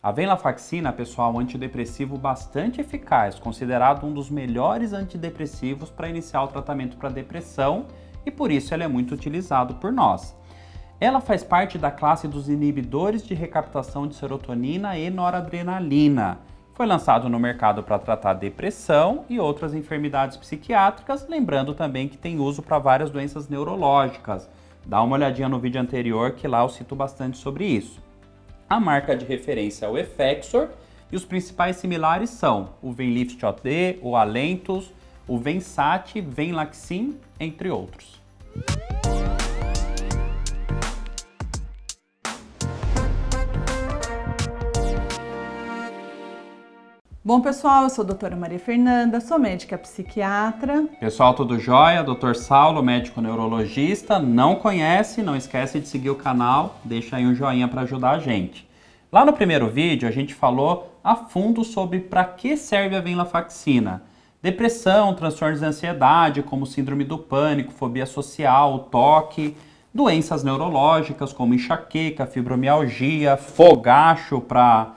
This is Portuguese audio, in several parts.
A venlafaxina, pessoal, é um antidepressivo bastante eficaz, considerado um dos melhores antidepressivos para iniciar o tratamento para depressão e por isso ele é muito utilizado por nós. Ela faz parte da classe dos inibidores de recaptação de serotonina e noradrenalina. Foi lançado no mercado para tratar depressão e outras enfermidades psiquiátricas, lembrando também que tem uso para várias doenças neurológicas. Dá uma olhadinha no vídeo anterior que lá eu cito bastante sobre isso. A marca de referência é o Effexor e os principais similares são o Venlift OD, o Alentus, o Vensat, Venlaxin, entre outros. Bom, pessoal, eu sou a doutora Maria Fernanda, sou médica psiquiatra. Pessoal, tudo jóia? Dr. Saulo, médico neurologista. Não conhece? Não esquece de seguir o canal, deixa aí um joinha para ajudar a gente. Lá no primeiro vídeo, a gente falou a fundo sobre para que serve a venlafaxina. Depressão, transtornos de ansiedade, como síndrome do pânico, fobia social, toque, doenças neurológicas como enxaqueca, fibromialgia, fogacho para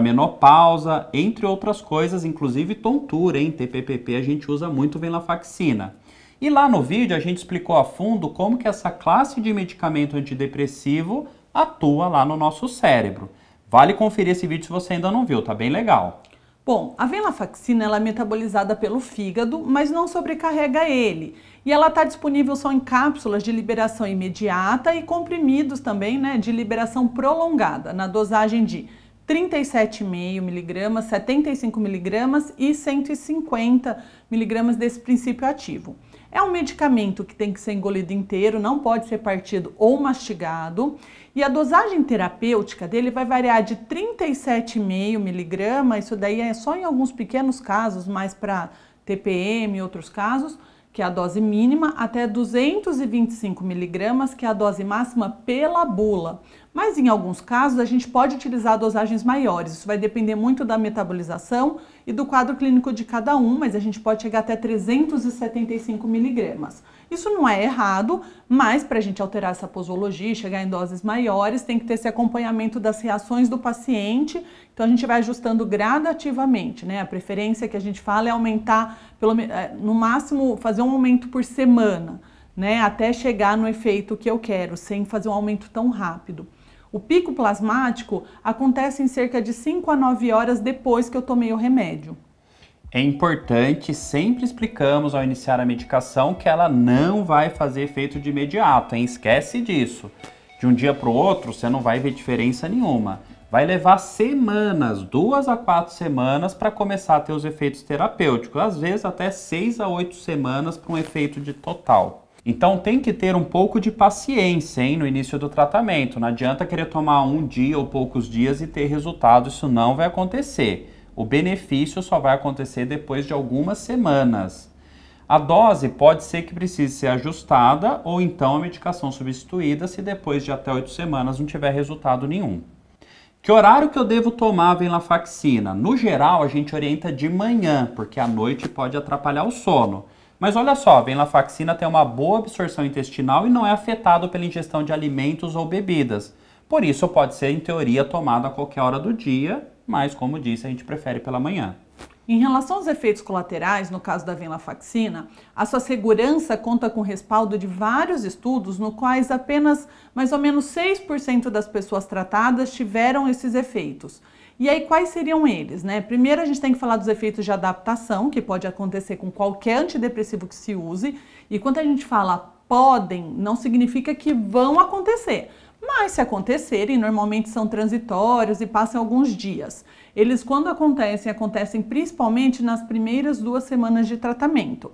menopausa, entre outras coisas, inclusive tontura, hein? TPPP a gente usa muito venlafaxina. E lá no vídeo a gente explicou a fundo como que essa classe de medicamento antidepressivo atua lá no nosso cérebro. Vale conferir esse vídeo se você ainda não viu, tá bem legal. Bom, a venlafaxina ela é metabolizada pelo fígado, mas não sobrecarrega ele. E ela está disponível só em cápsulas de liberação imediata e comprimidos também, né, de liberação prolongada, na dosagem de 37,5 mg, 75 mg e 150 mg desse princípio ativo. É um medicamento que tem que ser engolido inteiro, não pode ser partido ou mastigado. E a dosagem terapêutica dele vai variar de 37,5 mg, isso daí é só em alguns pequenos casos, mais para TPM e outros casos, que é a dose mínima, até 225 mg, que é a dose máxima pela bula. Mas em alguns casos a gente pode utilizar dosagens maiores, isso vai depender muito da metabolização e do quadro clínico de cada um, mas a gente pode chegar até 375 mg. Isso não é errado, mas para a gente alterar essa posologia e chegar em doses maiores, tem que ter esse acompanhamento das reações do paciente, então a gente vai ajustando gradativamente, né? A preferência que a gente fala é aumentar, no máximo, fazer um aumento por semana, né? Até chegar no efeito que eu quero, sem fazer um aumento tão rápido. O pico plasmático acontece em cerca de 5 a 9 horas depois que eu tomei o remédio. É importante, sempre explicamos ao iniciar a medicação que ela não vai fazer efeito de imediato, hein? Esquece disso. De um dia para o outro você não vai ver diferença nenhuma. Vai levar semanas, 2 a 4 semanas para começar a ter os efeitos terapêuticos, às vezes até 6 a 8 semanas para um efeito de total. Então tem que ter um pouco de paciência, hein, no início do tratamento. Não adianta querer tomar um dia ou poucos dias e ter resultado, isso não vai acontecer. O benefício só vai acontecer depois de algumas semanas. A dose pode ser que precise ser ajustada ou então a medicação substituída se depois de até 8 semanas não tiver resultado nenhum. Que horário que eu devo tomar a venlafaxina? No geral, a gente orienta de manhã, porque à noite pode atrapalhar o sono. Mas olha só, a venlafaxina tem uma boa absorção intestinal e não é afetado pela ingestão de alimentos ou bebidas. Por isso pode ser, em teoria, tomado a qualquer hora do dia, mas como disse, a gente prefere pela manhã. Em relação aos efeitos colaterais, no caso da venlafaxina, a sua segurança conta com respaldo de vários estudos, no quais apenas mais ou menos 6% das pessoas tratadas tiveram esses efeitos. E aí, quais seriam eles, né? Primeiro, a gente tem que falar dos efeitos de adaptação, que pode acontecer com qualquer antidepressivo que se use. E quando a gente fala podem, não significa que vão acontecer. Mas se acontecerem, normalmente são transitórios e passam alguns dias. Eles, quando acontecem principalmente nas primeiras 2 semanas de tratamento.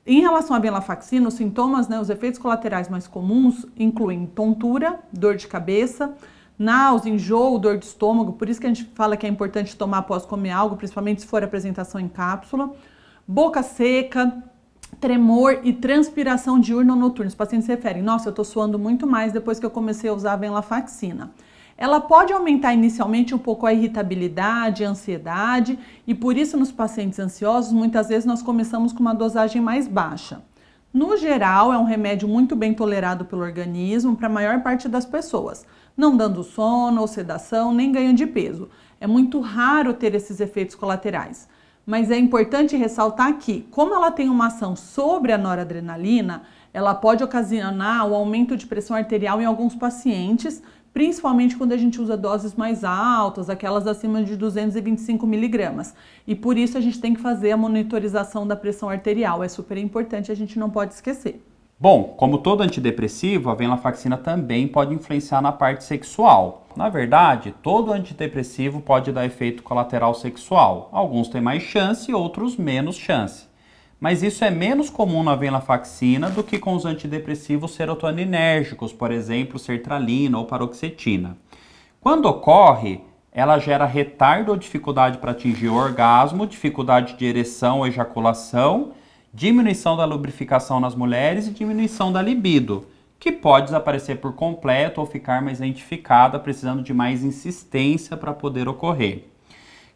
Em relação à venlafaxina, os sintomas, né, os efeitos colaterais mais comuns incluem tontura, dor de cabeça, náusea, enjoo, dor de estômago, por isso que a gente fala que é importante tomar após comer algo, principalmente se for apresentação em cápsula, boca seca, tremor e transpiração diurna ou noturna. Os pacientes se referem, nossa, eu tô suando muito mais depois que eu comecei a usar a venlafaxina. Ela pode aumentar inicialmente um pouco a irritabilidade, a ansiedade, e por isso nos pacientes ansiosos, muitas vezes nós começamos com uma dosagem mais baixa. No geral, é um remédio muito bem tolerado pelo organismo para a maior parte das pessoas, não dando sono ou sedação, nem ganho de peso. é muito raro ter esses efeitos colaterais. Mas é importante ressaltar que, como ela tem uma ação sobre a noradrenalina, ela pode ocasionar o aumento de pressão arterial em alguns pacientes, principalmente quando a gente usa doses mais altas, aquelas acima de 225 miligramas. E por isso a gente tem que fazer a monitorização da pressão arterial. É super importante, a gente não pode esquecer. Bom, como todo antidepressivo, a venlafaxina também pode influenciar na parte sexual. Na verdade, todo antidepressivo pode dar efeito colateral sexual. Alguns têm mais chance, outros menos chance. Mas isso é menos comum na venlafaxina do que com os antidepressivos serotoninérgicos, por exemplo, sertralina ou paroxetina. Quando ocorre, ela gera retardo ou dificuldade para atingir o orgasmo, dificuldade de ereção ou ejaculação, diminuição da lubrificação nas mulheres e diminuição da libido, que pode desaparecer por completo ou ficar mais lentificada, precisando de mais insistência para poder ocorrer.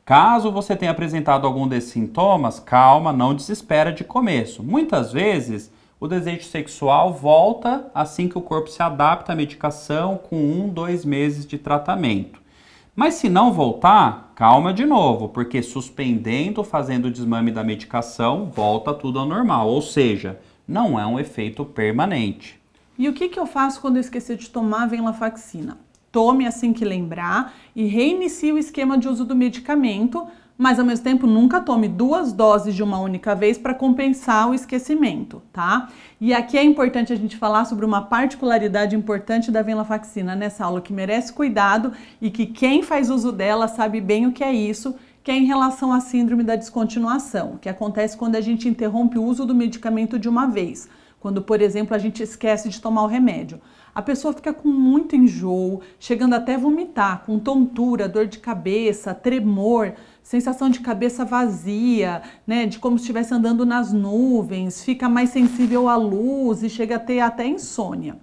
Caso você tenha apresentado algum desses sintomas, calma, não desespera de começo. Muitas vezes, o desejo sexual volta assim que o corpo se adapta à medicação com 1, 2 meses de tratamento. Mas se não voltar, calma de novo, porque suspendendo, fazendo o desmame da medicação, volta tudo ao normal, ou seja, não é um efeito permanente. E o que eu faço quando eu esquecer de tomar a venlafaxina? Tome assim que lembrar e reinicie o esquema de uso do medicamento, mas ao mesmo tempo nunca tome 2 doses de uma única vez para compensar o esquecimento, tá? E aqui é importante a gente falar sobre uma particularidade importante da venlafaxina nessa aula que merece cuidado e que quem faz uso dela sabe bem o que é isso, que é em relação à síndrome da descontinuação, que acontece quando a gente interrompe o uso do medicamento de uma vez. Quando, por exemplo, a gente esquece de tomar o remédio. A pessoa fica com muito enjoo, chegando até a vomitar, com tontura, dor de cabeça, tremor, sensação de cabeça vazia, né, de como se estivesse andando nas nuvens, fica mais sensível à luz e chega a ter até insônia.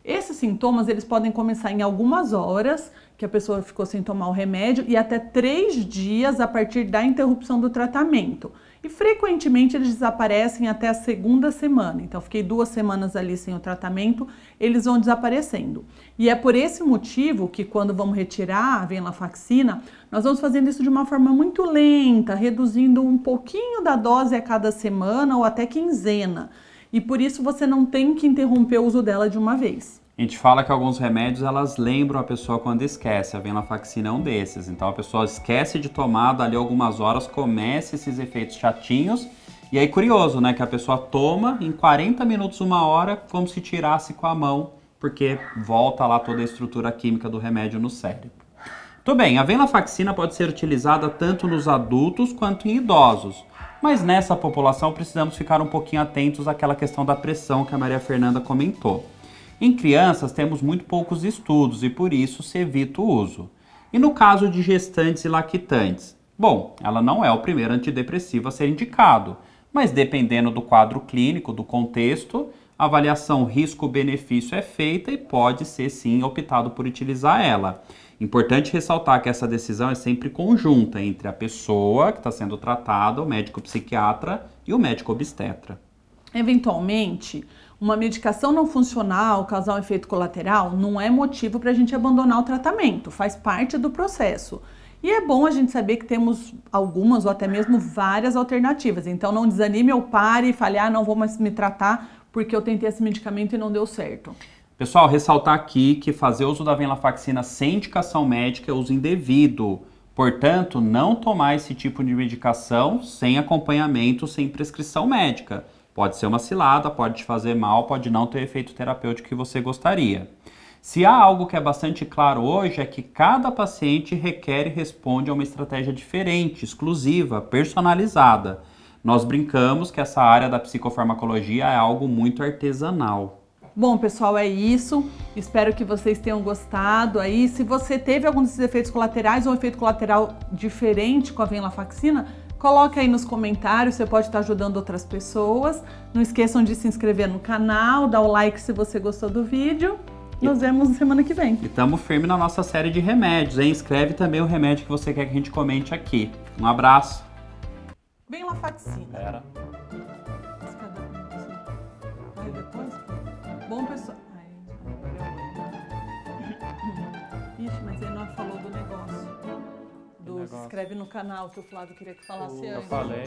Esses sintomas, eles podem começar em algumas horas, que a pessoa ficou sem tomar o remédio, e até 3 dias a partir da interrupção do tratamento. E frequentemente eles desaparecem até a 2ª semana. Então, fiquei 2 semanas ali sem o tratamento, eles vão desaparecendo. E é por esse motivo que quando vamos retirar a venlafaxina, nós vamos fazendo isso de uma forma muito lenta, reduzindo um pouquinho da dose a cada semana ou até quinzena. E por isso você não tem que interromper o uso dela de uma vez. A gente fala que alguns remédios, elas lembram a pessoa quando esquece. A venlafaxina é um desses. Então a pessoa esquece de tomar, dali algumas horas começa esses efeitos chatinhos. E aí curioso, né? Que a pessoa toma, em 40 minutos, 1 hora, como se tirasse com a mão, porque volta lá toda a estrutura química do remédio no cérebro. Tudo bem, a venlafaxina pode ser utilizada tanto nos adultos quanto em idosos. Mas nessa população precisamos ficar um pouquinho atentos àquela questão da pressão que a Maria Fernanda comentou. Em crianças temos muito poucos estudos e por isso se evita o uso. E no caso de gestantes e lactantes? Bom, ela não é o primeiro antidepressivo a ser indicado, mas dependendo do quadro clínico, do contexto, a avaliação risco-benefício é feita e pode ser sim optado por utilizar ela. Importante ressaltar que essa decisão é sempre conjunta entre a pessoa que está sendo tratada, o médico psiquiatra e o médico obstetra. Eventualmente, uma medicação não funcional, causar um efeito colateral, não é motivo para a gente abandonar o tratamento, faz parte do processo. E é bom a gente saber que temos algumas ou até mesmo várias alternativas. Então não desanime ou pare e fale, não vou mais me tratar porque eu tentei esse medicamento e não deu certo. Pessoal, ressaltar aqui que fazer uso da venlafaxina sem indicação médica é uso indevido. Portanto, não tomar esse tipo de medicação sem acompanhamento, sem prescrição médica. Pode ser uma cilada, pode te fazer mal, pode não ter o efeito terapêutico que você gostaria. Se há algo que é bastante claro hoje é que cada paciente requer e responde a uma estratégia diferente, exclusiva, personalizada. Nós brincamos que essa área da psicofarmacologia é algo muito artesanal. Bom, pessoal, é isso. Espero que vocês tenham gostado. Aí, se você teve algum desses efeitos colaterais ou um efeito colateral diferente com a venlafaxina, coloca aí nos comentários, você pode estar ajudando outras pessoas. Não esqueçam de se inscrever no canal, dar o like se você gostou do vídeo. Nos vemos na semana que vem. E estamos firmes na nossa série de remédios, hein? Escreve também o remédio que você quer que a gente comente aqui. Um abraço. Venlafaxina. Pera. Aí depois? Bom, pessoal... Ixi, mas aí nós falou do negócio. negócio. Se inscreve no canal que o Flávio queria que falasse Eu antes. falei.